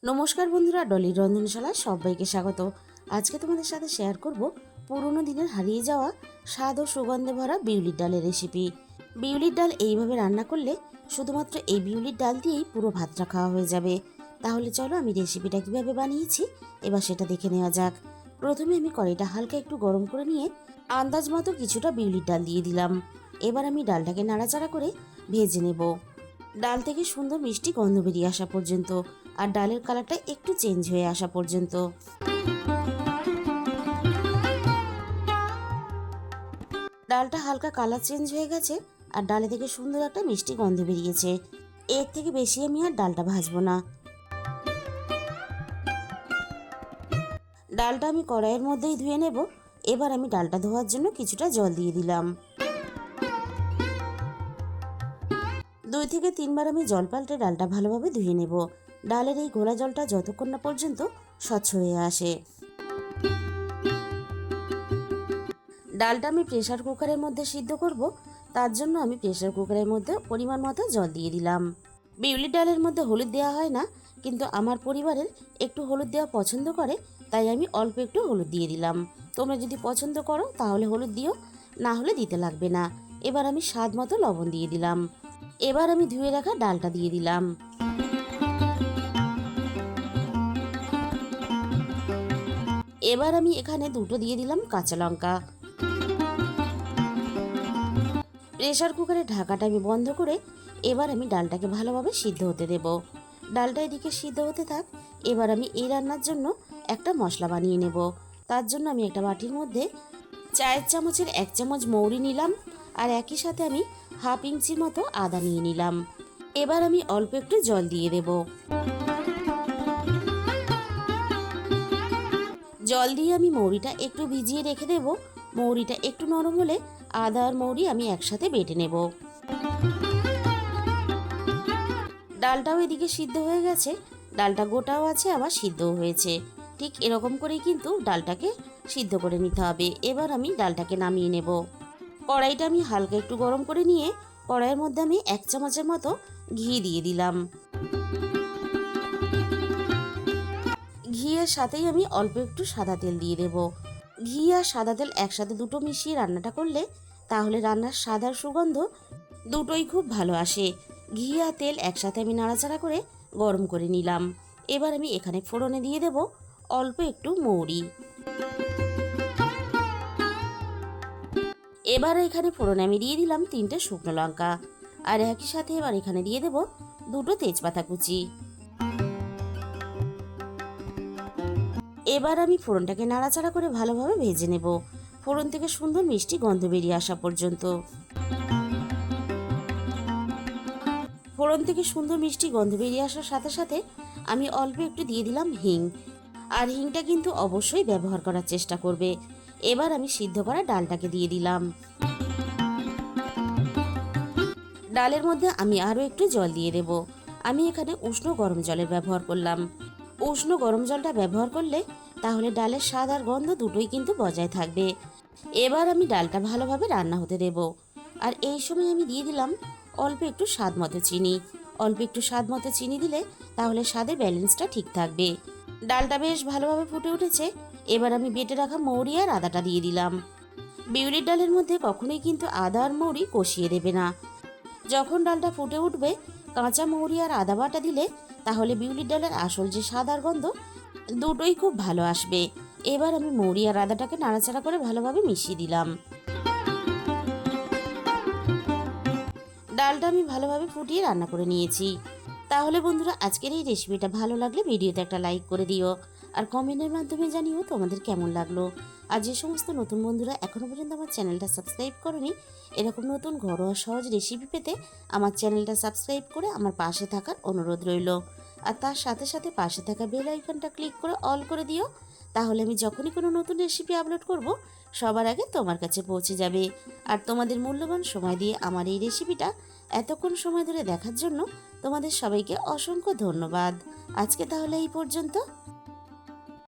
নমস্কার বন্ধুরা, ডলির রন্ধনশালায় সবাইকে স্বাগত। আজকে তোমাদের সাথে শেয়ার করব পুরনো দিনের হারিয়ে যাওয়া স্বাদ ও সুগন্ধে ভরা বিউলির ডালের রেসিপি। বিউলির ডাল এইভাবে রান্না করলে শুধুমাত্র এই বিউলির ডাল দিয়েই পুরো ভাতটা খাওয়া হয়ে যাবে। তাহলে চলো আমি রেসিপিটা কীভাবে বানিয়েছি এবার সেটা দেখে নেওয়া যাক। প্রথমে আমি কড়াইটা হালকা একটু গরম করে নিয়ে আন্দাজ মতো কিছুটা বিউলির ডাল দিয়ে দিলাম। এবার আমি ডালটাকে নাড়াচাড়া করে ভেজে নেব, ডাল থেকে সুন্দর মিষ্টি গন্ধ বেরিয়ে আসা পর্যন্ত, আর ডালের কালারটা একটু চেঞ্জ হয়ে আসা পর্যন্ত। ডালটা হালকা কালার চেঞ্জ হয়ে গেছে আর ডালে থেকে সুন্দর একটা মিষ্টি গন্ধ বেরিয়েছে। এর থেকে বেশি আমি আর ডালটা ভাজবো না। ডালটা আমি কড়াইয়ের মধ্যেই ধুয়ে নেব। এবার আমি ডালটা ধোয়ার জন্য কিছুটা জল দিয়ে দিলাম। 2 থেকে 3 বার আমি জল পাল্টে ডালটা ভালোভাবে ধুয়ে নেব। ডালের এই ঘোলা জলটা যতক্ষণ না পর্যন্ত স্বচ্ছ হয়ে আসে। ডালটা আমি প্রেসার কুকারের মধ্যে সিদ্ধ করব, তার জন্য আমি প্রেসার কুকারের মধ্যে পরিমাণ মতো জল দিয়ে দিলাম। বিউলির ডালের মধ্যে হলুদ দেওয়া হয় না, কিন্তু আমার পরিবারের একটু হলুদ দেওয়া পছন্দ করে, তাই আমি অল্প একটু হলুদ দিয়ে দিলাম। তোমরা যদি পছন্দ করো তাহলে হলুদ দিও, না হলে দিতে লাগবে না। এবার আমি স্বাদ মতো লবণ দিয়ে দিলাম। এবার আমি ধুয়ে রাখা ডালটা দিয়ে দিলাম। এবার আমি এখানে দুটো দিয়ে দিলাম কাঁচা লঙ্কা। প্রেসার কুকারের ঢাকাটা আমি বন্ধ করে এবার আমি ডালটাকে ভালোভাবে সিদ্ধ হতে দেব। ডালটা এদিকে সিদ্ধ হতে থাক। এবার আমি এই রান্নার জন্য একটা মশলা বানিয়ে নেব। তার জন্য আমি একটা বাটির মধ্যে চায়ের চামচের 1 চামচ মৌরি নিলাম, আর একই সাথে আমি হাফ ইঞ্চির মতো আদা নিয়ে নিলাম। এবার আমি অল্প একটু জল দিয়ে দেব। জল দিয়ে আমি মৌরিটা একটু ভিজিয়ে রেখে দেব। মৌরিটা একটু নরম হলে আদা আর মৌরি আমি একসাথে বেটে নেব। ডালটাও এদিকে সিদ্ধ হয়ে গেছে, ডালটা গোটাও আছে আবার সিদ্ধও হয়েছে। ঠিক এরকম করেই কিন্তু ডালটাকে সিদ্ধ করে নিতে হবে। এবার আমি ডালটাকে নামিয়ে নেব। কড়াইটা আমি হালকা একটু গরম করে নিয়ে কড়াইয়ের মধ্যে আমি 1 চামচের মতো ঘি দিয়ে দিলাম। ঘিয়ের সাথেই আমি অল্প একটু সাদা তেল দিয়ে দেব। ঘি আর সাদা তেল একসাথে দুটো মিশিয়ে রান্নাটা করলে তাহলে রান্নার স্বাদ আর সুগন্ধ দুটোই খুব ভালো আসে। ঘি আর তেল একসাথে আমি নাড়াচাড়া করে গরম করে নিলাম। এবার আমি এখানে ফোড়নে দিয়ে দেব অল্প একটু মৌরি। এবার এখানে ফোড়নে আমি দিয়ে দিলাম 3টে শুকনো লঙ্কা, আর একই সাথে এবার এখানে দিয়ে দেব 2টো তেজপাতা কুচি। এবার আমি ফোড়নটাকে নাড়াচাড়া করে ভালোভাবে ভেজে নেব, ফোড়ন থেকে সুন্দর মিষ্টি গন্ধ বেরিয়ে আসা পর্যন্ত। ফোড়ন থেকে সুন্দর মিষ্টি গন্ধ বেরিয়ে আসার সাথে সাথে আমি অল্প একটু দিয়ে দিলাম হিং, আর হিংটা কিন্তু অবশ্যই ব্যবহার করার চেষ্টা করবে। এবার আমি সিদ্ধ করা ডালটাকে দিয়ে দিলাম। ডালের মধ্যে আমি আরও একটু জল দিয়ে দেব। আমি এখানে উষ্ণ গরম জলের ব্যবহার করলাম। উষ্ণ গরম জলটা ব্যবহার করলে তাহলে ডালের স্বাদ আর গন্ধ দুটোই কিন্তু বজায় থাকবে। এবার আমি ডালটা ভালোভাবে রান্না হতে দেব, আর এই সময় আমি দিয়ে দিলাম অল্প একটু স্বাদ মতো চিনি। অল্প একটু স্বাদ মতো চিনি দিলে তাহলে স্বাদের ব্যালেন্সটা ঠিক থাকবে। ডালটা বেশ ভালোভাবে ফুটে উঠেছে। এবার আমি বেটে রাখা মৌরি আর আদাটা দিয়ে দিলাম। বিউলির ডালের মধ্যে কখনোই কিন্তু আদা আর মৌরি কষিয়ে দেবে না। যখন ডালটা ফুটে উঠবে কাঁচা মৌরি আর আদা বাটা দিলে তাহলে বিউলির ডালের আসল যে স্বাদ আর গন্ধ দুটোই খুব ভালো আসবে। এবার আমি মৌরি আর আদাটাকে নাড়াচাড়া করে ভালোভাবে মিশিয়ে দিলাম। ডালটা আমি ভালোভাবে ফুটিয়ে রান্না করে নিয়েছি। তাহলে বন্ধুরা, আজকের এই রেসিপিটা ভালো লাগলে ভিডিওতে একটা লাইক করে দিও, আর কমেন্টের মাধ্যমে জানিও তোমাদের কেমন লাগলো। আর যে সমস্ত নতুন বন্ধুরা এখনও পর্যন্ত আমার চ্যানেলটা সাবস্ক্রাইব করনি, এরকম নতুন ঘরোয়া সহজ রেসিপি পেতে আমার চ্যানেলটা সাবস্ক্রাইব করে আমার পাশে থাকার অনুরোধ রইল। আর তার সাথে সাথে পাশে থাকা বেল আইকনটা ক্লিক করে অল করে দিও, তাহলে আমি যখনই কোনো নতুন রেসিপি আপলোড করব সবার আগে তোমার কাছে পৌঁছে যাবে। আর তোমাদের মূল্যবান সময় দিয়ে আমার এই রেসিপিটা এতক্ষণ সময় ধরে দেখার জন্য তোমাদের সবাইকে অসংখ্য ধন্যবাদ। আজকে তাহলে এই পর্যন্ত।